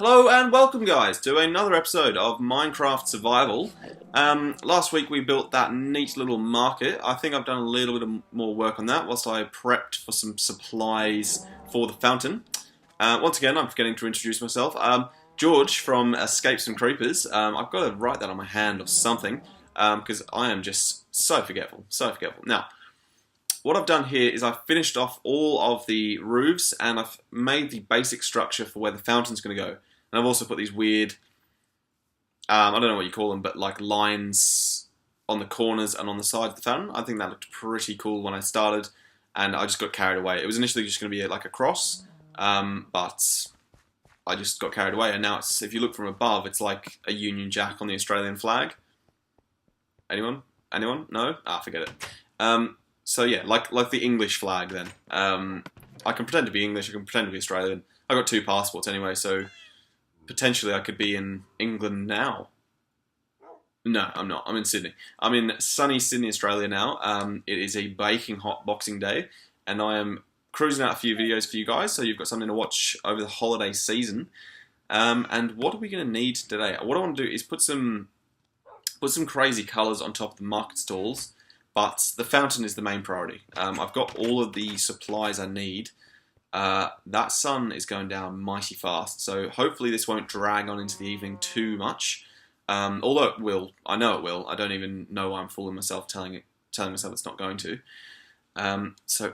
Hello and welcome guys to another episode of Minecraft Survival. Last week we built that neat little market. I think I've done a little bit more work on that whilst I prepped for some supplies for the fountain. Once again, I'm forgetting to introduce myself. George from EscapeSomeCreepers. I've got to write that on my hand or something because I am just so forgetful, Now, what I've done here is I've finished off all of the roofs and I've made the basic structure for where the fountain's going to go. And I've also put these weird, I don't know what you call them, but like lines on the corners and on the sides of the fountain. I think that looked pretty cool when I started, and I just got carried away. It was initially just going to be like a cross, but I just got carried away, and now it's, if you look from above, it's like a Union Jack on the Australian flag. Anyone? Anyone? No? Forget it. So yeah, like the English flag then. I can pretend to be English, I can pretend to be Australian. I've got two passports anyway, so potentially I could be in England now. No, I'm not. I'm in Sydney. I'm in sunny Sydney, Australia now. It is a baking hot Boxing Day, and I am cruising out a few videos for you guys, so you've got something to watch over the holiday season. And what are we going to need today? What I want to do is put some crazy colours on top of the market stalls, but the fountain is the main priority. I've got all of the supplies I need. That sun is going down mighty fast, so hopefully this won't drag on into the evening too much. Although it will, I know it will. I don't even know why I'm fooling myself telling myself it's not going to. So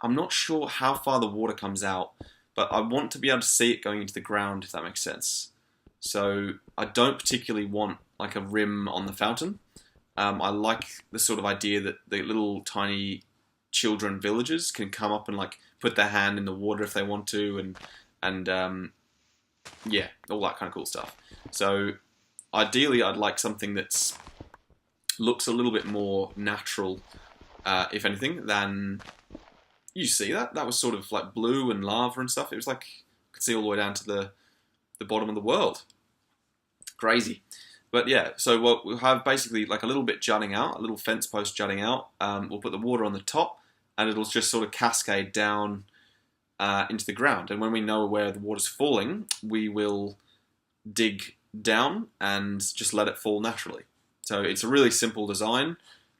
I'm not sure how far the water comes out, but I want to be able to see it going into the ground, if that makes sense. So I don't particularly want like a rim on the fountain. I like the sort of idea that the little tiny children villagers can come up and like put their hand in the water if they want to, and yeah, all that kind of cool stuff. So ideally I'd like something that's looks a little bit more natural, if anything, than you see that was sort of like blue and lava and stuff. It was like you could see all the way down to the bottom of the world. Crazy. But yeah, so we'll have basically like a little bit jutting out, a little fence post jutting out. We'll put the water on the top, and it'll just sort of cascade down into the ground. And when we know where the water's falling, we will dig down and just let it fall naturally. So it's a really simple design.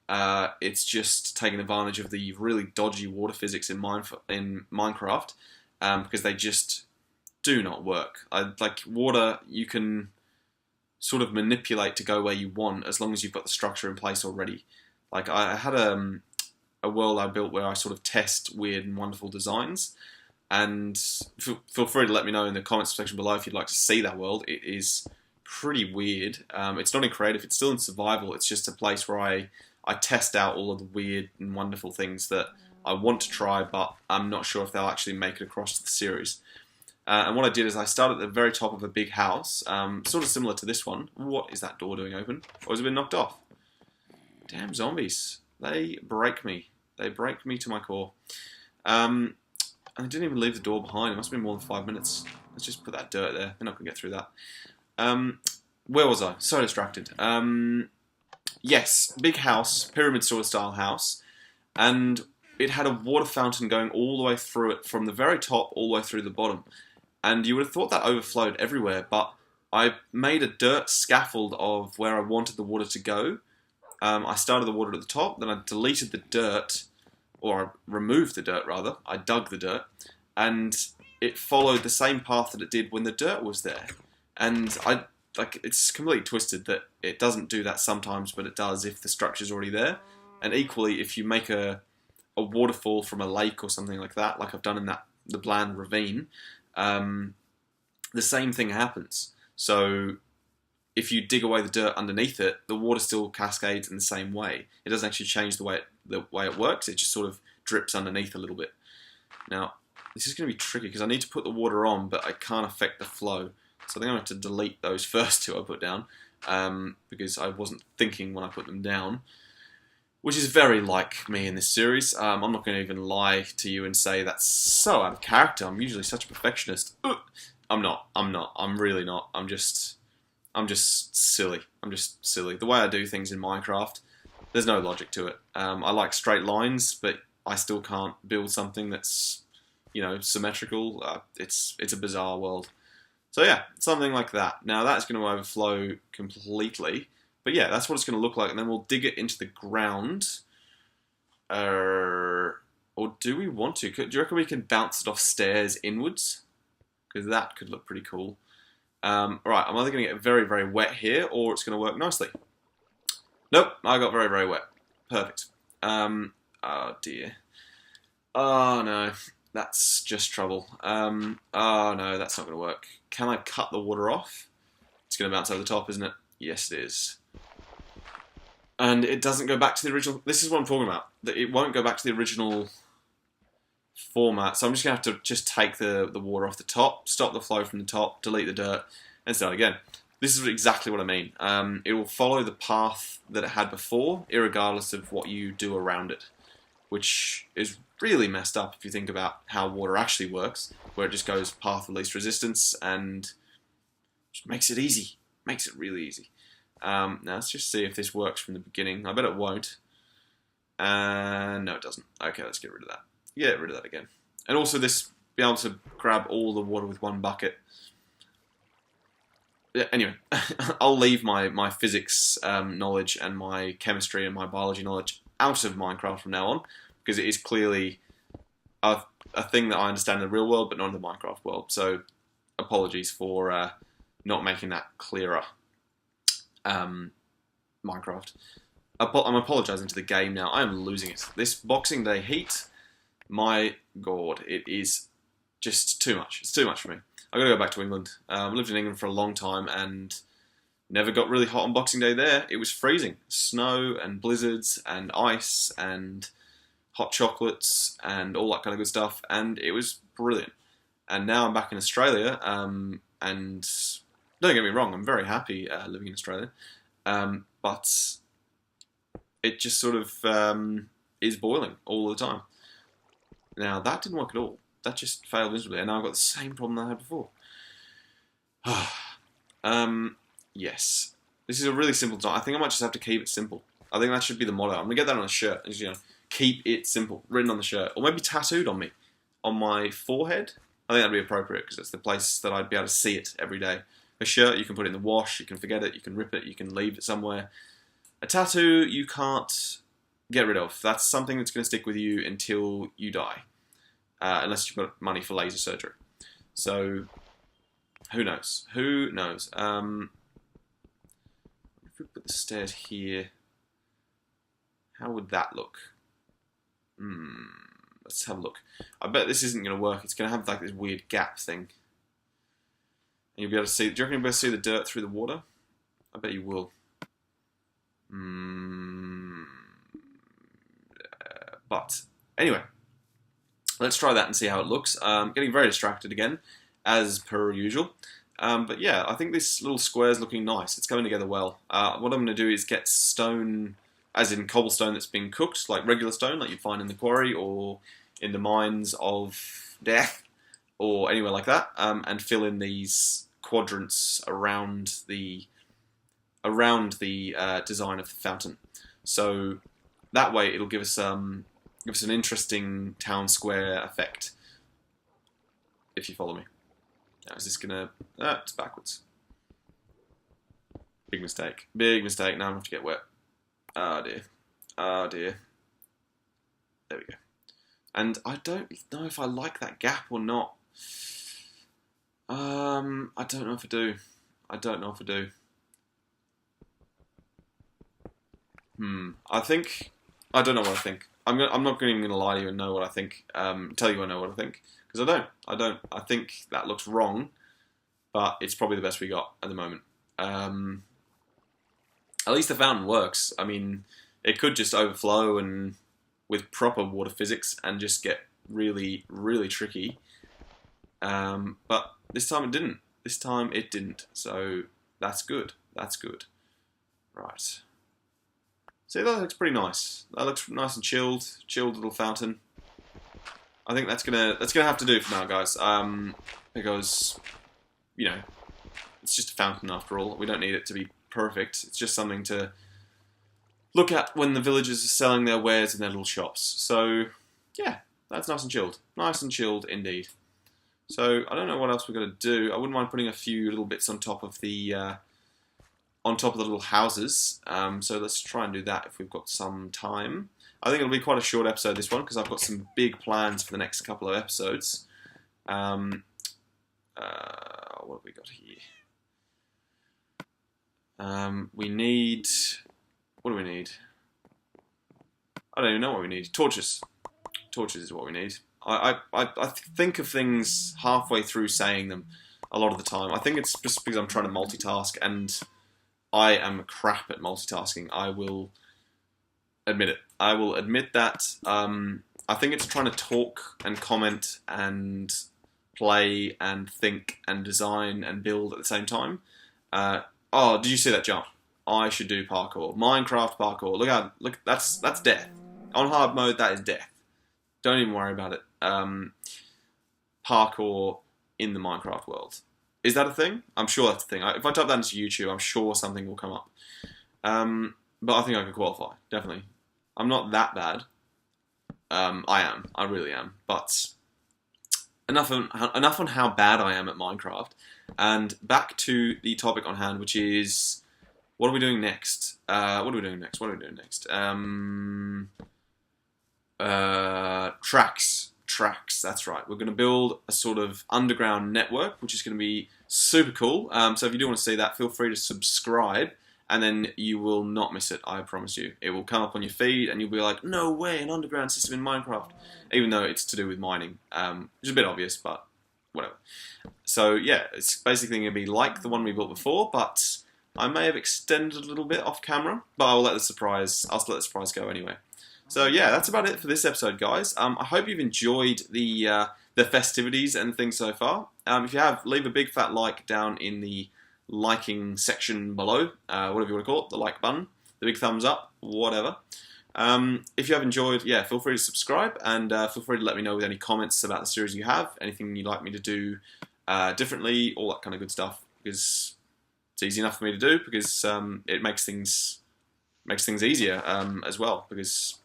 It's just taking advantage of the really dodgy water physics in Minecraft, because they just do not work. Like water, you can sort of manipulate to go where you want as long as you've got the structure in place already. Like I had a world I built where I sort of test weird and wonderful designs, and feel free to let me know in the comments section below if you'd like to see that world. It is pretty weird. It's not in creative, it's still in survival. It's just a place where I test out all of the weird and wonderful things that I want to try, but I'm not sure if they'll actually make it across to the series. And what I did is I started at the very top of a big house, sort of similar to this one. What is that door doing open? Or has it been knocked off? Damn zombies. They break me. They break me to my core. And I didn't even leave the door behind. It must have been more than 5 minutes. Let's just put that dirt there. They're not going to get through that. Where was I? So distracted. Yes, big house, pyramid sort of style house. And it had a water fountain going all the way through it, from the very top all the way through the bottom. And you would have thought that overflowed everywhere, but I made a dirt scaffold of where I wanted the water to go. I started the water at the top, then I deleted the dirt, or I removed the dirt rather. I dug the dirt, and it followed the same path that it did when the dirt was there. And it's completely twisted that it doesn't do that sometimes, but it does if the structure's already there. And equally, if you make a waterfall from a lake or something like that, like I've done in the Bland Ravine, the same thing happens. So if you dig away the dirt underneath it, the water still cascades in the same way. It doesn't actually change the way it works. It just sort of drips underneath a little bit. Now, this is going to be tricky because I need to put the water on, but I can't affect the flow. So I think I'm going to have to delete those first two I put down, because I wasn't thinking when I put them down, which is very like me in this series. I'm not going to even lie to you and say that's so out of character. I'm usually such a perfectionist. I'm not. I'm really not. I'm just silly. I'm just silly. The way I do things in Minecraft, there's no logic to it. I like straight lines, but I still can't build something that's, symmetrical. It's a bizarre world. So yeah, something like that. Now that's going to overflow completely. But yeah, that's what it's going to look like. And then we'll dig it into the ground. Or do we want to? Do you reckon we can bounce it off stairs inwards? Because that could look pretty cool. Right, I'm either going to get very, very wet here, or it's going to work nicely. Nope, I got very, very wet. Perfect. Oh dear. Oh no, that's just trouble. Oh no, that's not going to work. Can I cut the water off? It's going to bounce over the top, isn't it? Yes, it is. And it doesn't go back to the original... This is what I'm talking about. That it won't go back to the original format. So I'm just going to have to just take the water off the top, stop the flow from the top, delete the dirt, and start again. This is exactly what I mean. It will follow the path that it had before, irregardless of what you do around it, which is really messed up if you think about how water actually works, where it just goes path of least resistance and just makes it easy. Makes it really easy. Now let's just see if this works from the beginning. I bet it won't. No, it doesn't. Okay, let's get rid of that. Get rid of that again. And also this, be able to grab all the water with one bucket. Yeah, anyway, I'll leave my physics knowledge and my chemistry and my biology knowledge out of Minecraft from now on, because it is clearly a thing that I understand in the real world, but not in the Minecraft world. So apologies for not making that clearer. Minecraft. I'm apologising to the game now. I am losing it. This Boxing Day heat, my god, it is just too much. It's too much for me. I've got to go back to England. I lived in England for a long time and never got really hot on Boxing Day there. It was freezing. Snow and blizzards and ice and hot chocolates and all that kind of good stuff, and it was brilliant. And now I'm back in Australia, and don't get me wrong, I'm very happy living in Australia, but it just sort of is boiling all the time. Now, that didn't work at all. That just failed miserably, and now I've got the same problem that I had before. Yes. This is a really simple design. I think I might just have to keep it simple. I think that should be the motto. I'm going to get that on a shirt. You know, keep it simple, written on the shirt. Or maybe tattooed on me. On my forehead. I think that'd be appropriate, because it's the place that I'd be able to see it every day. A shirt, you can put it in the wash, you can forget it, you can rip it, you can leave it somewhere. A tattoo, you can't get rid of. That's something that's going to stick with you until you die. Unless you've got money for laser surgery. So, who knows? Who knows? If we put the stairs here, how would that look? Let's have a look. I bet this isn't going to work. It's going to have like this weird gap thing. And you'll be able to see... Do you reckon you'll be able to see the dirt through the water? I bet you will. But, anyway. Let's try that and see how it looks. Getting very distracted again, as per usual. But yeah, I think this little square is looking nice. It's coming together well. What I'm going to do is get stone, as in cobblestone that's been cooked, like regular stone, like you'd find in the quarry or in the mines of death, or anywhere like that, and fill in these quadrants around the design of the fountain. So that way it'll give us an interesting town square effect, if you follow me. Now, is this gonna... it's backwards. Big mistake. Big mistake. Now I'm going to have to get wet. Oh dear. Oh dear. There we go. And I don't know if I like that gap or not. I don't know if I do. I don't know if I do. I think... I don't know what I think. I'm not even going to lie to you and know what I think. Tell you I know what I think. Because I don't. I think that looks wrong. But it's probably the best we got at the moment. At least the fountain works. I mean, it could just overflow and with proper water physics and just get really, really tricky. But this time it didn't. This time it didn't. So that's good. That's good. Right. See, that looks pretty nice. That looks nice and chilled. Chilled little fountain. I think that's gonna have to do for now, guys. Because, you know, it's just a fountain after all. We don't need it to be perfect. It's just something to look at when the villagers are selling their wares in their little shops. So, yeah, that's nice and chilled. Nice and chilled indeed. So I don't know what else we're going to do. I wouldn't mind putting a few little bits on top of the little houses. So let's try and do that if we've got some time. I think it'll be quite a short episode, this one, because I've got some big plans for the next couple of episodes. What have we got here? We need... What do we need? I don't even know what we need. Torches. Torches is what we need. I think of things halfway through saying them a lot of the time. I think it's just because I'm trying to multitask, and I am crap at multitasking. I will admit it. I will admit that. I think it's trying to talk and comment and play and think and design and build at the same time. Oh, did you see that jump? I should do parkour. Minecraft parkour. Look out! Look, that's death. On hard mode, that is death. Don't even worry about it. Parkour in the Minecraft world. Is that a thing? I'm sure that's a thing. If I type that into YouTube, I'm sure something will come up. But I think I could qualify, definitely. I'm not that bad. I am. I really am. But enough on how bad I am at Minecraft. And back to the topic on hand, which is... What are we doing next? Tracks, that's right. We're going to build a sort of underground network, which is going to be super cool. So if you do want to see that, feel free to subscribe, and then you will not miss it, I promise you. It will come up on your feed, and you'll be like, no way, an underground system in Minecraft. Even though it's to do with mining, which is a bit obvious, but whatever. So yeah, it's basically going to be like the one we built before, but I may have extended a little bit off camera, but I'll let the surprise go anyway. So yeah, that's about it for this episode, guys. I hope you've enjoyed the festivities and things so far. If you have, leave a big fat like down in the liking section below, whatever you want to call it, the like button, the big thumbs up, whatever. If you have enjoyed, yeah, feel free to subscribe, and feel free to let me know with any comments about the series you have, anything you'd like me to do differently, all that kind of good stuff, because it's easy enough for me to do, because it makes things easier as well, because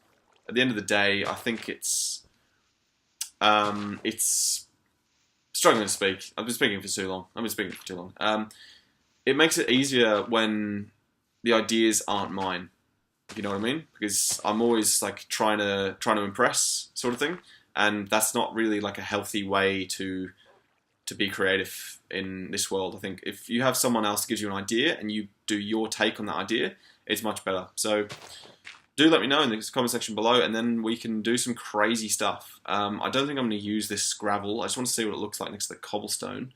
at the end of the day, I think it's struggling to speak. I've been speaking for too long. It makes it easier when the ideas aren't mine. You know what I mean? Because I'm always like trying to impress, sort of thing, and that's not really like a healthy way to be creative in this world. I think if you have someone else that gives you an idea and you do your take on that idea, it's much better. So do let me know in the comment section below, and then we can do some crazy stuff. I don't think I'm going to use this gravel. I just want to see what it looks like next to the cobblestone.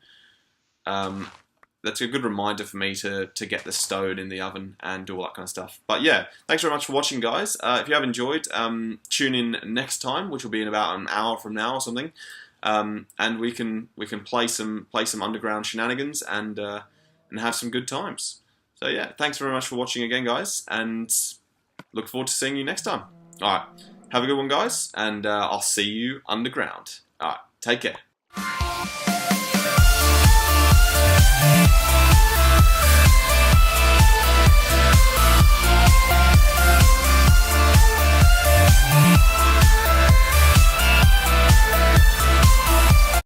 That's a good reminder for me to get the stone in the oven and do all that kind of stuff. But yeah, thanks very much for watching, guys. If you have enjoyed, tune in next time, which will be in about an hour from now or something. And we can play some underground shenanigans and have some good times. So yeah, thanks very much for watching again, guys, and look forward to seeing you next time. Alright, have a good one, guys, and I'll see you underground. Alright, take care.